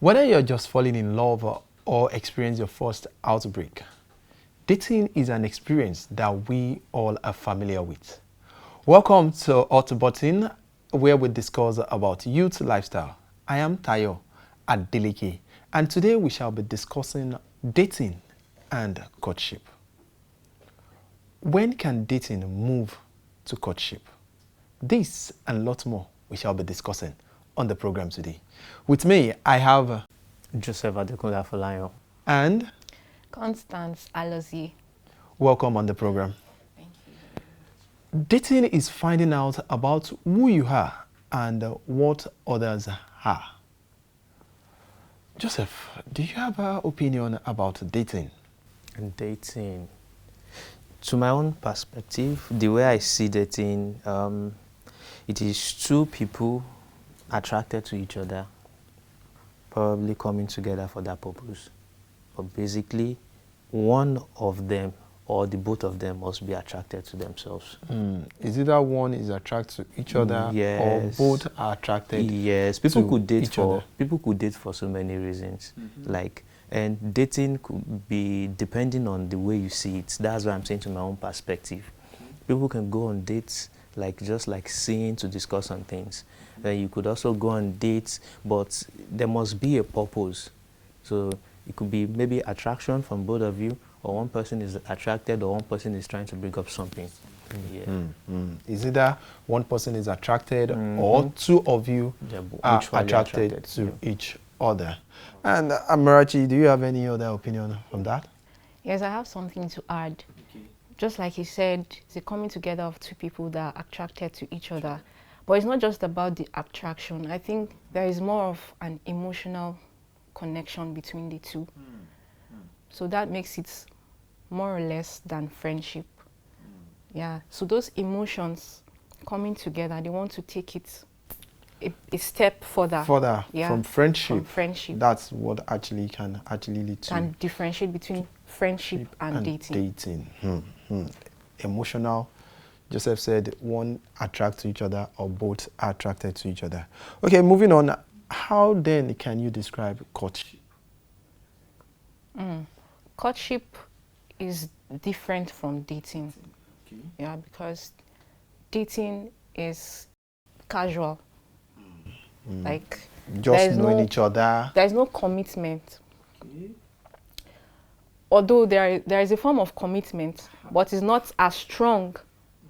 Whether you're just falling in love or experience your first outbreak, dating is an experience that we all are familiar with. Welcome to Hot Button, where we discuss about youth lifestyle. I am Tayo Adeleke, and today we shall be discussing dating and courtship. When can dating move to courtship? This and lots more we shall be discussing on the program today. With me, I have Joseph Adekunle and Constance Alozie. Welcome on the program. Thank you. Dating is finding out about who you are and what others are. Joseph, do you have an opinion about dating? And dating. To my own perspective, the way I see dating, it is two people attracted to each other, probably coming together for that purpose. But basically, one of them or the both of them must be attracted to themselves. Is it that one is attracted to each other, Yes. or both are attracted? Yes, people to could date each for other? people could date for so many reasons. And dating could be depending on the way you see it. That's what I'm saying to my own perspective. People can go on dates just like seeing to discuss on things. Then you could also go on dates, but there must be a purpose. So it could be maybe attraction from both of you, or one person is attracted, or one person is trying to bring up something. Is it that one person is attracted or two of you are mutually attracted to each other? And Amarachi, do you have any other opinion on that? Yes, I have something to add. Just like he said, it's a coming together of two people that are attracted to each other. But it's not just about the attraction. I think there is more of an emotional connection between the two. So that makes it more or less than friendship. Yeah, so those emotions coming together, they want to take it a step further. Yeah, from friendship. From friendship. That's what actually can lead to. Can differentiate between friendship and dating. Emotional. Joseph said one attract to each other or both are attracted to each other. Okay, moving on. How then can you describe courtship? Courtship is different from dating. Okay. Yeah, because dating is casual. Like Just knowing each other. There is no commitment. Okay. Although there is a form of commitment, but it's not as strong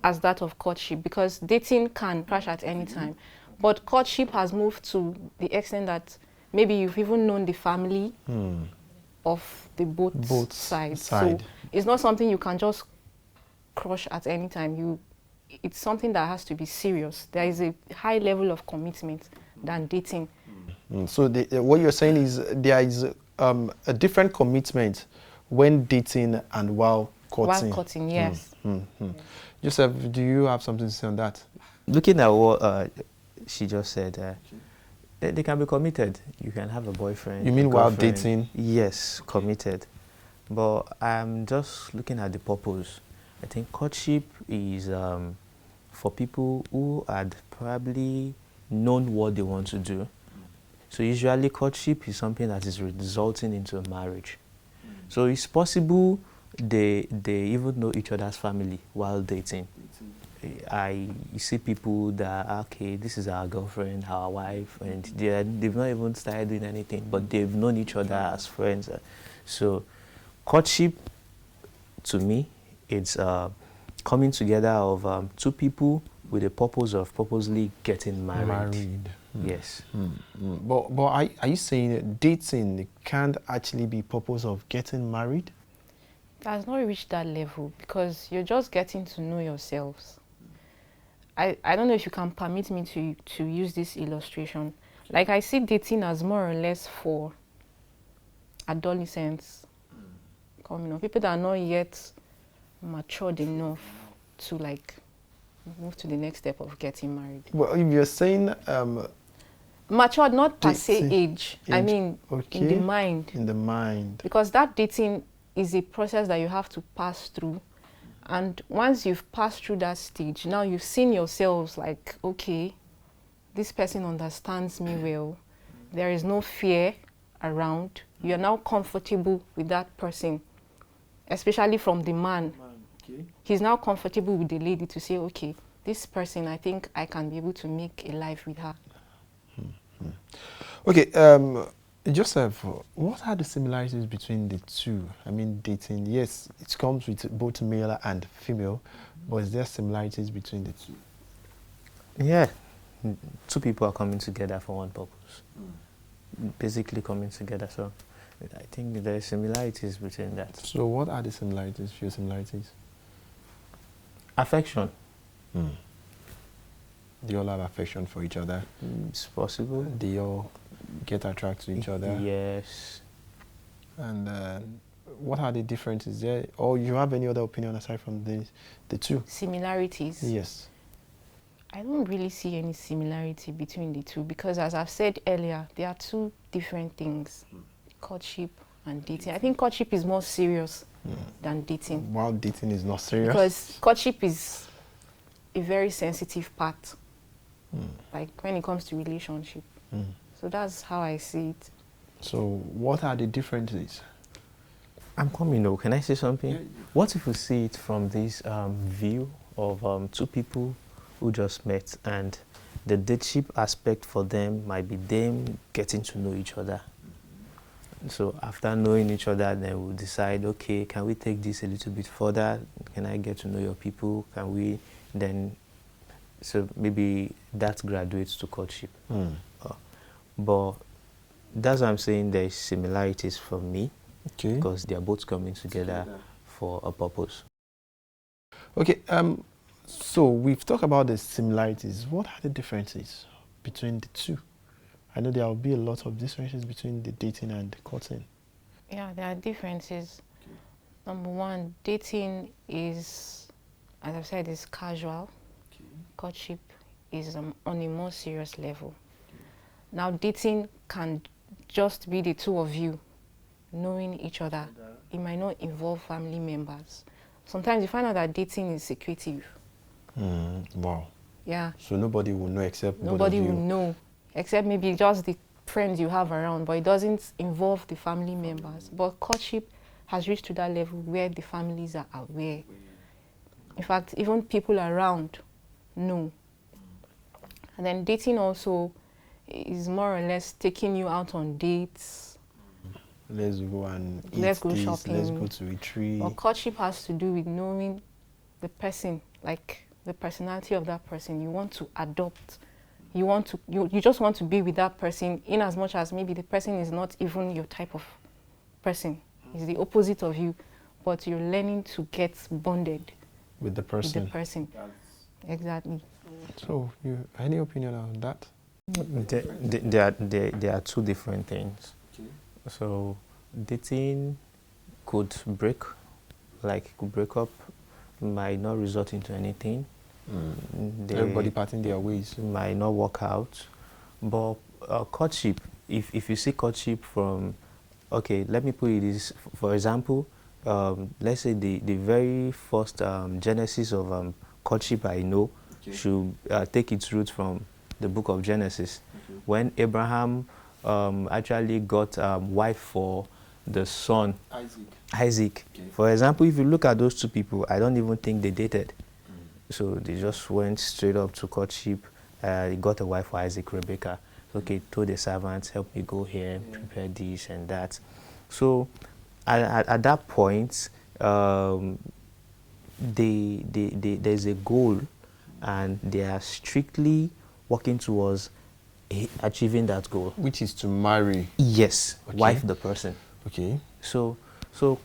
as that of courtship, because dating can crash at any time. But courtship has moved to the extent that maybe you've even known the family of the both sides. So it's not something you can just crush at any time. It's something that has to be serious. There is a high level of commitment than dating. So what you're saying is there is a different commitment when dating and while courting. While courting, yes. Joseph, do you have something to say on that? Looking at what she just said, they can be committed. You can have a boyfriend. You mean while dating? Yes, committed. But I'm just looking at the purpose. I think courtship is for people who had probably known what they want to do. So usually courtship is something that is resulting into a marriage. So it's possible they even know each other's family while dating. You see people that, okay, this is our girlfriend, our wife, and they've not even started doing anything, but they've known each other as friends. So courtship, to me, it's coming together of two people with a purpose of purposely getting married. Yes. But are you saying that dating can't actually be purpose of getting married? It has not reached that level, because you're just getting to know yourselves. I don't know if you can permit me to use this illustration. Like, I see dating as more or less for adolescents coming up, people that are not yet matured enough to move to the next step of getting married. Well, if you're saying matured, not per se age. I mean, in the mind. In the mind. Because that dating is a process that you have to pass through. And once you've passed through that stage, now you've seen yourselves like, okay, this person understands me well. There is no fear around, you're now comfortable with that person, especially from the man. Okay. He's now comfortable with the lady to say, okay, this person, I think I can be able to make a life with her. Okay, Joseph, what are the similarities between the two? I mean, dating, yes, it comes with both male and female, but is there similarities between the two? Yeah, two people are coming together for one purpose. Basically coming together, so I think there are similarities between that. So what are the similarities, few similarities? Affection. They all have affection for each other. It's possible. They all get attracted to each other. Yes. And what are the differences there? Or you have any other opinion aside from the two? Similarities. Yes. I don't really see any similarity between the two because, as I've said earlier, they are two different things, courtship and dating. I think courtship is more serious than dating. While dating is not serious? Because courtship is a very sensitive part, like when it comes to relationship. So that's how I see it. So what are the differences? I'm coming though. Can I say something? Yeah. What if we see it from this view of two people who just met, and the dateship aspect for them might be them getting to know each other. So after knowing each other, then we'll decide, okay, can we take this a little bit further? Can I get to know your people? Can we then, so maybe that graduates to courtship. But that's why I'm saying there's similarities for me, okay, because they are both coming together for a purpose. Okay, so we've talked about the similarities. What are the differences between the two? I know there will be a lot of differences between the dating and the courting. Yeah, there are differences. Okay. Number one, dating is, as I've said, is casual. Okay. Courtship is on a more serious level. Okay. Now, dating can just be the two of you knowing each other. It might not involve family members. Sometimes you find out that dating is secretive. Wow. Yeah. So nobody will know except nobody both of you. will know, except maybe just the friends you have around, but it doesn't involve the family members. But courtship has reached to that level where the families are aware. In fact, even people around know. And then dating also is more or less taking you out on dates. Let's go and eat let's go this, shopping. Let's go to a tree. But courtship has to do with knowing the person, like the personality of that person. You want to adopt. You just want to be with that person, in as much as maybe the person is not even your type of person. It's the opposite of you, but you're learning to get bonded with the person. Exactly. So, any opinion on that? There are two different things. Okay. So, dating could break up, might not result into anything. Everybody parting their ways. Might not work out. But courtship, if you see courtship from, okay, let me put it this, for example, let's say the very first genesis of courtship I know, okay, should take its roots from the book of Genesis. Okay. When Abraham actually got wife for the son, Isaac. Okay. For example, if you look at those two people, I don't even think they dated. So they just went straight up to courtship. He got a wife for Isaac, Rebecca. Okay, told the servants, help me go here, prepare this and that. So at that point, there's a goal, and they are strictly working towards achieving that goal. Which is to marry. Yes, okay, wife the person. Okay. So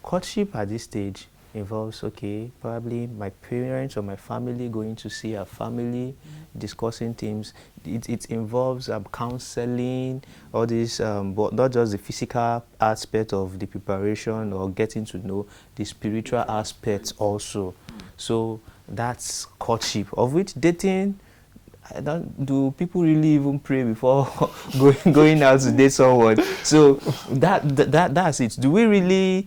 courtship at this stage involves, okay, probably my parents or my family going to see our family, discussing things. It involves counseling, all this, but not just the physical aspect of the preparation or getting to know the spiritual aspects also. So that's courtship, of which dating, do people really even pray before going out to date someone? So that's it. Do we really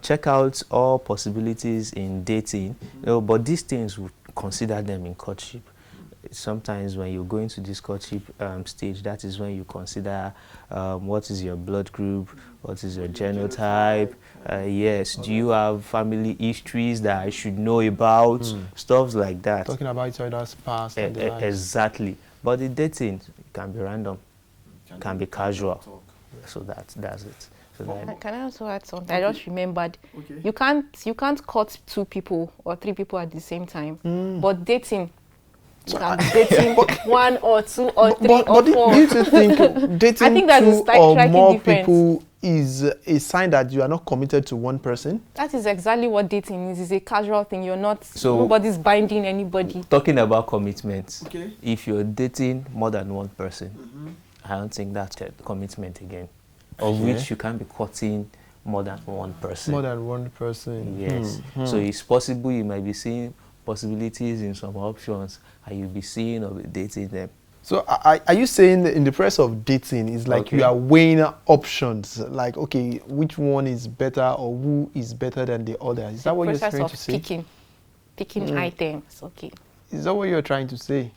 check out all possibilities in dating? But these things, we consider them in courtship. sometimes when you go into this courtship stage, that is when you consider what is your blood group, what is your genotype, yes, do you have family histories that I should know about, stuff like that. Talking about each other's past and the likes. Exactly. But the dating can be random, can be casual. So that's it. So Can I also add something? I just remembered. You can't court 2 people or 3 people at the same time. But dating, you can be dating 1 or 2 or 3 or 4. But do you think dating I think that's 2 or more difference. people is a sign that you are not committed to one person? That is exactly what dating is. It's a casual thing. You're not. So, nobody's binding anybody. Talking about commitment, if you're dating more than one person, I don't think that's a commitment again. Of which you can't be courting more than one person. More than one person. Yes. So it's possible you might be seeing possibilities in some options, and you'll be seeing or be dating them. So are you saying that in the process of dating, it's like you are weighing options, like, okay, which one is better or who is better than the other? Is that what you're trying to say? Picking items, okay. Is that what you're trying to say?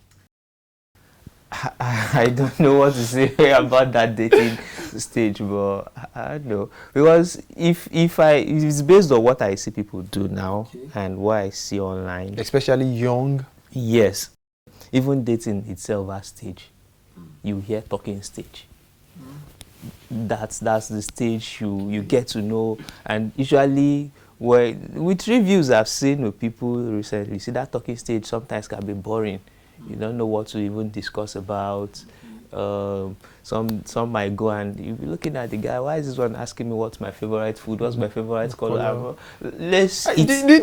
I don't know what to say about that dating stage, but I don't know, because if it's based on what I see people do now and what I see online, especially young. Yes, even dating itself has stage. You hear talking stage. That's the stage you get to know, and usually with reviews I've seen with people recently, see that talking stage sometimes can be boring. You don't know what to even discuss about. Some might go and you'll be looking at the guy. Why is this one asking me what's my favorite food? What's my favorite color? Did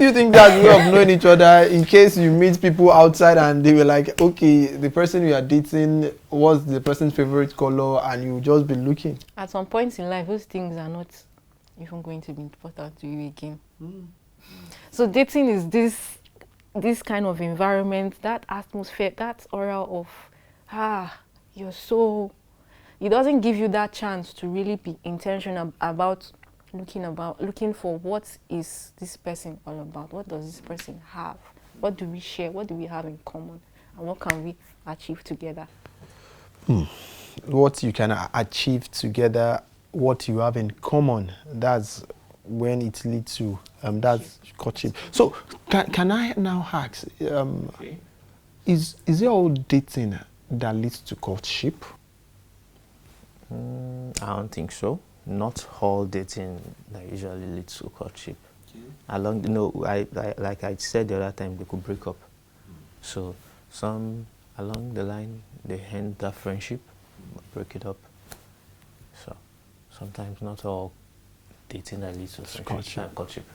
you think that's way of knowing each other in case you meet people outside and they were like, okay, the person you are dating, what's the person's favorite color, and you just be looking? At some points in life, those things are not even going to be important to you again. So dating is this kind of environment, that atmosphere, that aura of, you're so, it doesn't give you that chance to really be intentional about looking for what is this person all about, what does this person have, what do we share, what do we have in common, and what can we achieve together. What you can achieve together, what you have in common, that's when it leads to that's courtship. So can I now ask, is it all dating that leads to courtship? I don't think so. Not all dating that usually leads to courtship. Like I said the other time, they could break up. So some along the line they end that friendship, break it up. So sometimes not all dating that leads to courtship.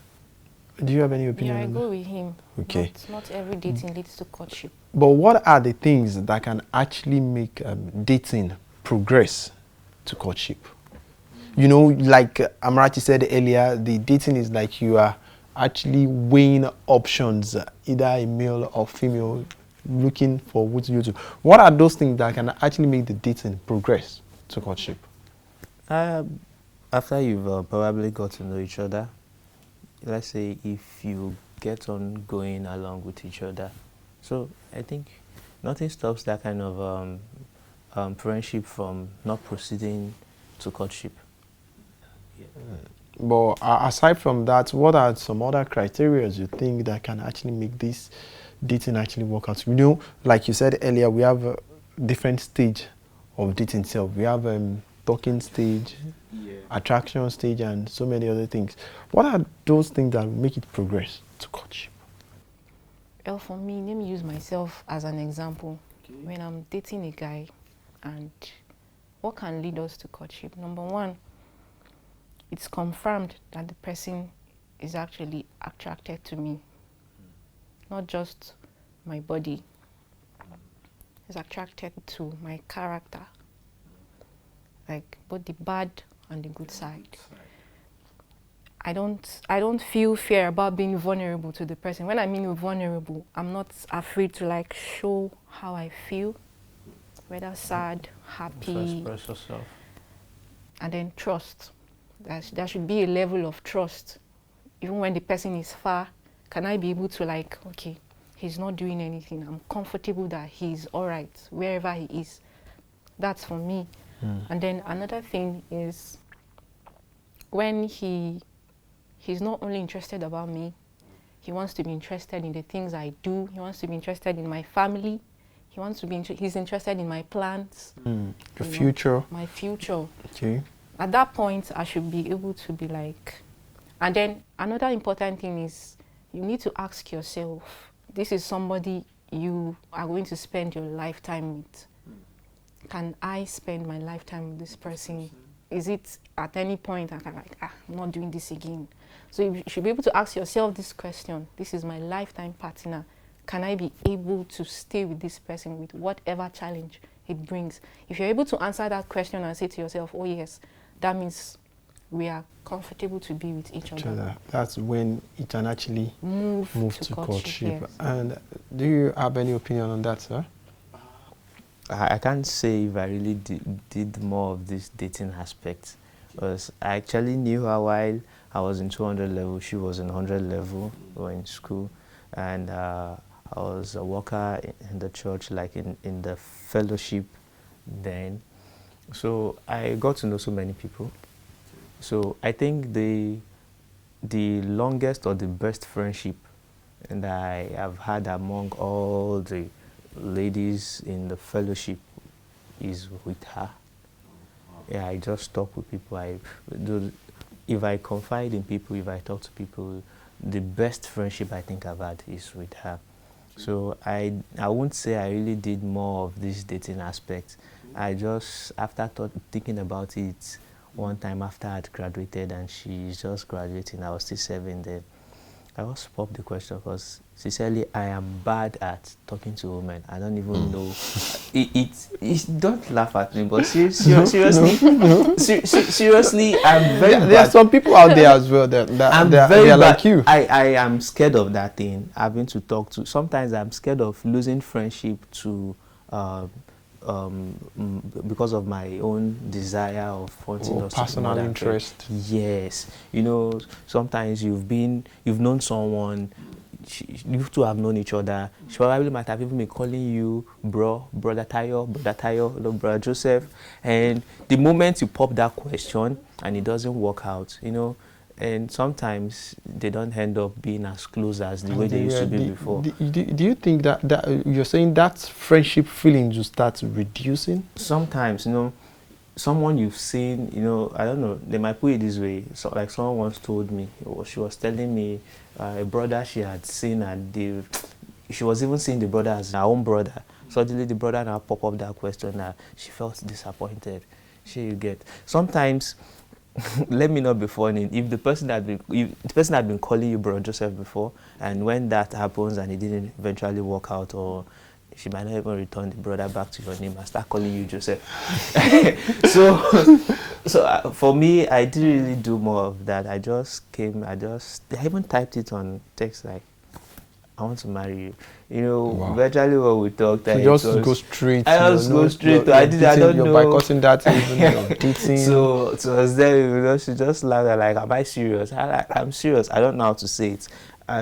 Do you have any opinion? Yeah, I agree with him. Okay. Not every dating leads to courtship. But what are the things that can actually make dating progress to courtship? You know, like Amarachi said earlier, the dating is like you are actually weighing options, either a male or female, looking for what you do. What are those things that can actually make the dating progress to courtship? After you've probably got to know each other, let's say if you get on going along with each other, so I think nothing stops that kind of friendship from not proceeding to courtship. But aside from that, what are some other criteria you think that can actually make this dating actually work out? You know, like you said earlier, we have a different stage of dating itself. We have talking stage, attraction stage, and so many other things. What are those things that make it progress to courtship? Well, for me, let me use myself as an example. When I'm dating a guy, and what can lead us to courtship? Number one, it's confirmed that the person is actually attracted to me, not just my body. Is attracted to my character, like both the bad and the good side. I don't feel fear about being vulnerable to the person. When I mean vulnerable, I'm not afraid to like show how I feel, whether sad, happy. Express yourself. And then trust. There should be a level of trust. Even when the person is far, can I be able to like, okay, he's not doing anything. I'm comfortable that he's all right wherever he is. That's for me. And then another thing is when he's not only interested about me, he wants to be interested in the things I do. He wants to be interested in my family. He wants to be. He's interested in my plans. Your future. My future. Okay. At that point, I should be able to be like. And then another important thing is you need to ask yourself, this is somebody you are going to spend your lifetime with. Can I spend my lifetime with this person? Is it at any point I can like, I'm not doing this again? So you should be able to ask yourself this question. This is my lifetime partner. Can I be able to stay with this person with whatever challenge it brings? If you're able to answer that question and say to yourself, oh yes, that means we are comfortable to be with each other. That's when it can actually move to courtship. Yes. And do you have any opinion on that, sir? I can't say if I really did more of this dating aspect, because I actually knew her while I was in 200 level, she was in 100 level, we were in school, and I was a worker in the church, like in the fellowship then. So I got to know so many people. So I think the longest or the best friendship that I have had among all the ladies in the fellowship is with her. Yeah, I just talk with people. If I confide in people, if I talk to people, the best friendship I think I've had is with her. So I won't say I really did more of this dating aspect. I just, after thinking about it one time after I had graduated and she's just graduating, I was still serving there. I just popped the question because, sincerely, I am bad at talking to women. I don't even know. Don't laugh at me, but seriously, seriously, I'm very bad. There are some people out there as well that they are like you. I am scared of that thing, having to talk to. Sometimes I'm scared of losing friendship to because of my own desire of wanting us personal to interest. Yes, you know, sometimes you've known someone, you two have known each other. She probably might have even been calling you brother Tayo, brother Joseph, and the moment you pop that question and it doesn't work out, you know. And sometimes they don't end up being as close as the way they used to be before. Do you think that you're saying that friendship feelings will start reducing? Sometimes, you know, someone you've seen, you know, I don't know, they might put it this way. So, like someone once told me, she was telling me a brother she had seen, and she was even seeing the brother as her own brother. Suddenly the brother now pop up that question that she felt disappointed. You get. Sometimes, let me not be funny. If the person had been calling you Bro Joseph before, and when that happens and it didn't eventually work out, or she might not even return the brother back to your name and start calling you Joseph. So for me, I didn't really do more of that. I even typed it on text like, I want to marry you. You know, wow. Virtually what we talked. So go straight. I just go straight. I don't know. You're boycotting that even you're dating. So it was there, you know, she just laughed like, am I serious? I'm serious. I don't know how to say it.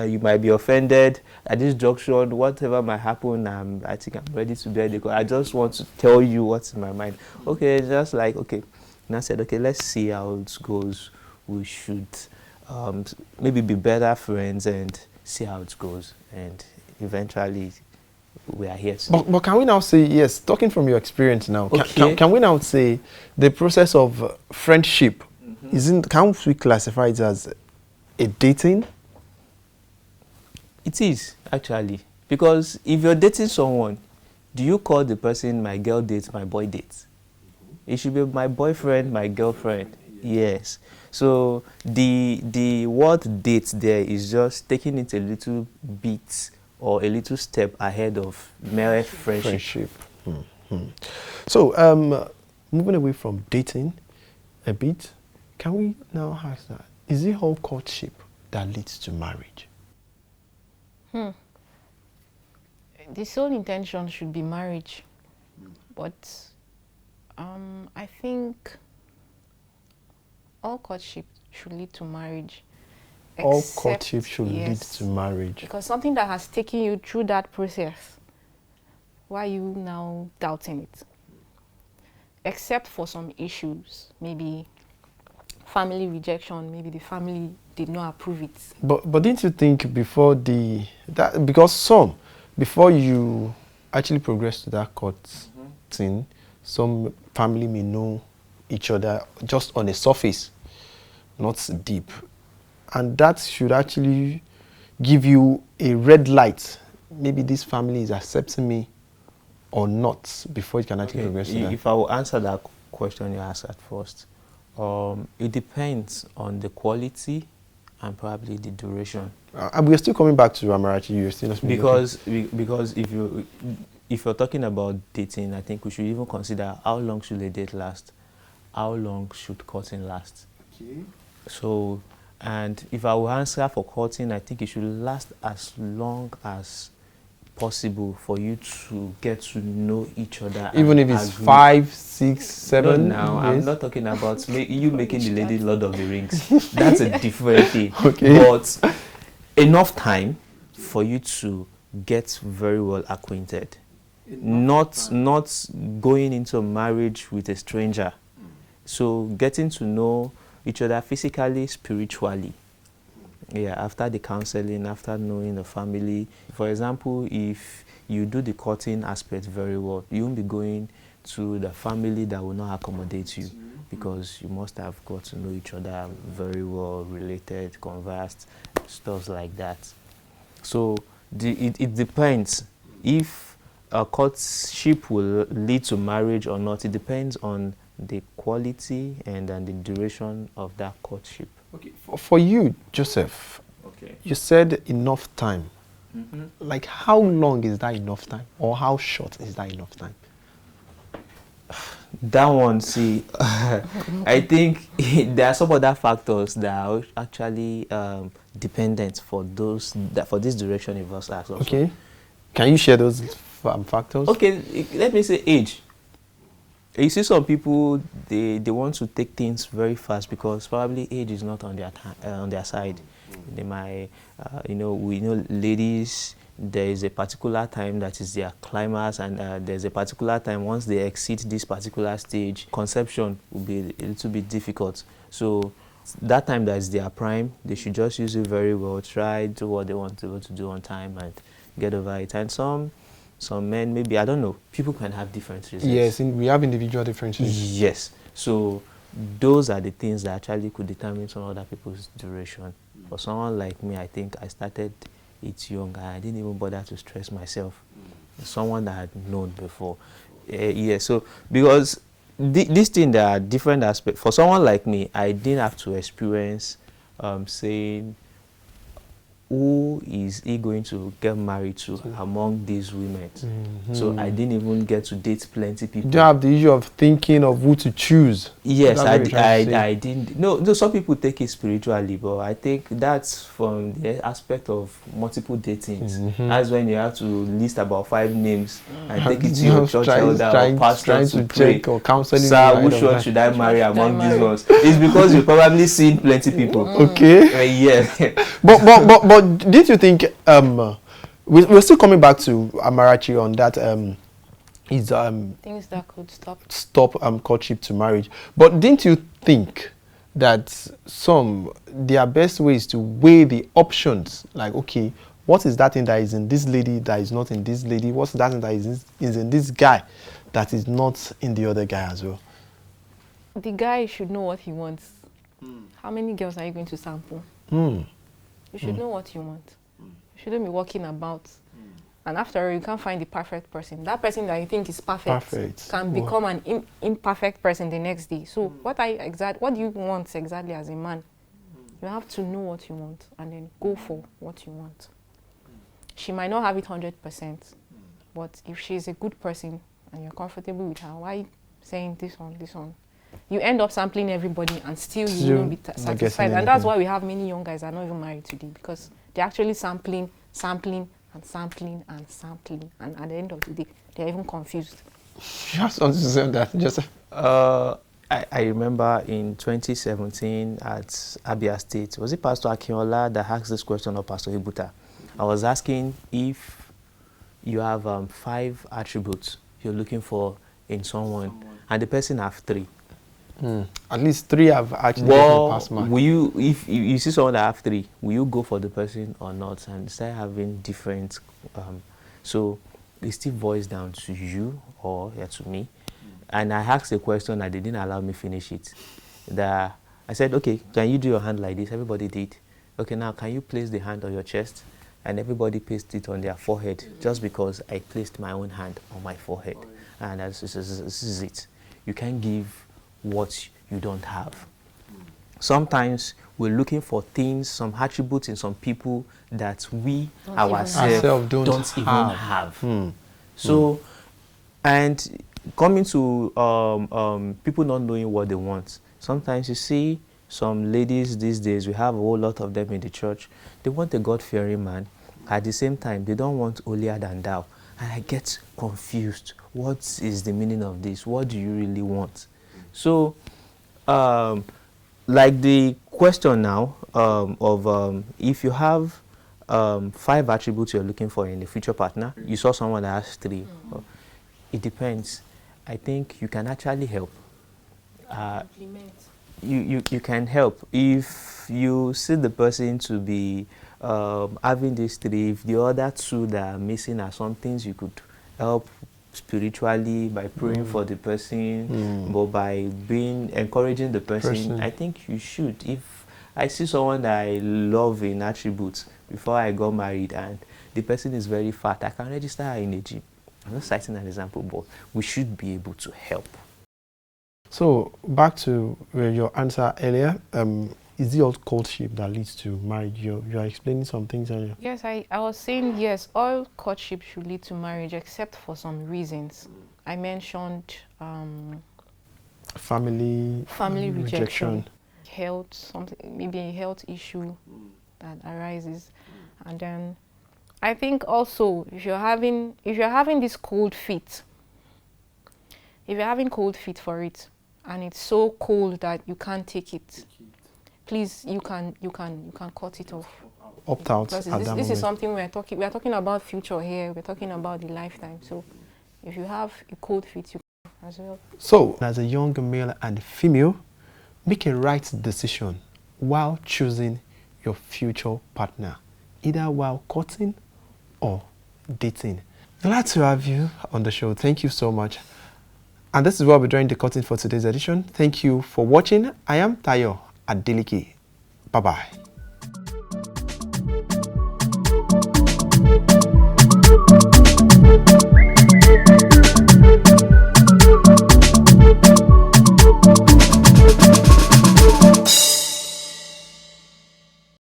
You might be offended at this junction. Whatever might happen, I think I'm ready to bear the call. I just want to tell you what's in my mind. Okay, just like, okay. And I said, okay, let's see how it goes. We should maybe be better friends and see how it goes, and eventually we are here. But can we now say, yes, talking from your experience now, okay. can we now say the process of friendship can we classify it as a dating? It is, actually, because if you're dating someone, do you call the person my girl date, my boy date? It should be my boyfriend, my girlfriend. Yes. So the word date there is just taking it a little bit or a little step ahead of mere friendship. So moving away from dating a bit, can we now ask that, is it all courtship that leads to marriage? The sole intention should be marriage, but I think all courtship should lead to marriage. all Except- courtship should lead yes. to marriage. Because something that has taken you through that process, why are you now doubting it? Except for some issues, maybe family rejection, maybe the family did not approve it. But didn't you think before before you actually progress to that court thing, some family may know each other just on the surface, not deep. And that should actually give you a red light. Maybe this family is accepting me or not before you can actually progress to that. If I will answer that question you asked at first, it depends on the quality and probably the duration. And we're still coming back to Amarachi. You're still not Because if you're talking about dating, I think we should even consider how long should a date last, how long should courting last. Okay. So, and if I will answer for courting, I think it should last as long as possible for you to get to know each other. Even if it's 5, 6, 7 No, now years? I'm not talking about you making the lady Lord of the Rings. That's a different thing. Okay. But enough time for you to get very well acquainted. Not going into a marriage with a stranger. So getting to know each other physically, spiritually. Yeah, after the counseling, after knowing the family. For example, if you do the courting aspect very well, you won't be going to the family that will not accommodate you, because you must have got to know each other very well, related, conversed, stuff like that. So it depends if a courtship will lead to marriage or not. It depends on the quality and the duration of that courtship. Okay. For you, Joseph, Okay. you said enough time. Like, how long is that enough time? Or how short is that enough time? That one, see, I think there are some other factors that are actually dependent for this duration in verse also. Okay. Can you share those factors? Okay, let me say age. You see some people, they want to take things very fast because probably age is not on their side. They might, we know ladies, there is a particular time that is their climax, and there's a particular time once they exceed this particular stage, conception will be a little bit difficult. So that time that is their prime, they should just use it very well, try do what they want to do on time and get over it. And some men, maybe, I don't know, people can have different reasons. Yes, we have individual differences. Yes. So those are the things that actually could determine some other people's duration. For someone like me, I think I started it young and I didn't even bother to stress myself. Someone that I had known before. Yeah, so because this thing, there are different aspects. For someone like me, I didn't have to experience saying, who is he going to get married to among these women? So I didn't even get to date plenty people. You don't have the issue of thinking of who to choose. Yes, I didn't. No, some people take it spiritually, but I think that's from the aspect of multiple datings. That's when you have to list about 5 names and take it to your church elder or pastor to pray. Check or counseling. Sir, which one should I marry among these ones? It's because you've probably seen plenty people. Okay. Yeah. But did you think we're still coming back to Amarachi on that is Things that could stop courtship to marriage. But didn't you think that their best way is to weigh the options? Like, okay, what is that thing that is in this lady that is not in this lady? What's that thing that is in this guy that is not in the other guy as well? The guy should know what he wants. How many girls are you going to sample? You should know what you want. You shouldn't be walking about. And after all, you can't find the perfect person. That person that you think is perfect can become an imperfect person the next day. So what do you want exactly as a man? You have to know what you want and then go for what you want. She might not have it 100%, but if she's a good person and you're comfortable with her, why are you saying this one? You end up sampling everybody and still you won't be satisfied. And that's why we have many young guys that are not even married today, because they're actually sampling. And at the end of the day, they're even confused. You have something to say on that, Joseph? I remember in 2017 at Abia State, was it Pastor Akinola that asked this question, or Pastor Ibuta? I was asking if you have 5 attributes you're looking for in someone, and the person have 3. At least 3 have actually gotten past mark. Will you, if you see someone that have 3, will you go for the person or not, and start having different? So it still boils down to you or to me. And I asked a question and they didn't allow me finish it. I said, okay, can you do your hand like this? Everybody did. Okay, now can you place the hand on your chest? And everybody placed it on their forehead, just because I placed my own hand on my forehead. And this is it. You can't give what you don't have. Sometimes we're looking for things, some attributes in some people that we ourselves don't even have. So, and coming to people not knowing what they want. Sometimes you see some ladies these days, we have a whole lot of them in the church. They want a God-fearing man. At the same time, they don't want holier than thou. And I get confused. What is the meaning of this? What do you really want? So, like the question now of if you have 5 attributes you're looking for in a future partner, you saw someone that has 3. It depends. I think you can actually help. You can help if you see the person to be having these 3. If the other 2 that are missing are some things you could help spiritually by praying for the person, but by encouraging the person. I think you should. If I see someone that I love in attributes before I got married and the person is very fat, I can register her in a gym. I'm not citing an example, but we should be able to help. So back to your answer earlier, is it all courtship that leads to marriage? You are explaining some things earlier. Yes, I was saying yes, all courtship should lead to marriage except for some reasons. I mentioned family rejection, health, something, maybe a health issue that arises, and then I think also if you're having this cold feet, if you're having cold feet for it, and it's so cold that you can't take it, please, you can cut it off. Opt out. This is something we are talking about future here. We're talking about the lifetime. So, if you have a cold feet, you can as well. So, as a young male and female, make a right decision while choosing your future partner, either while courting or dating. Glad to have you on the show. Thank you so much. And this is where we're drawing the curtain for today's edition. Thank you for watching. I am Tayo Adeleke. Bye-bye.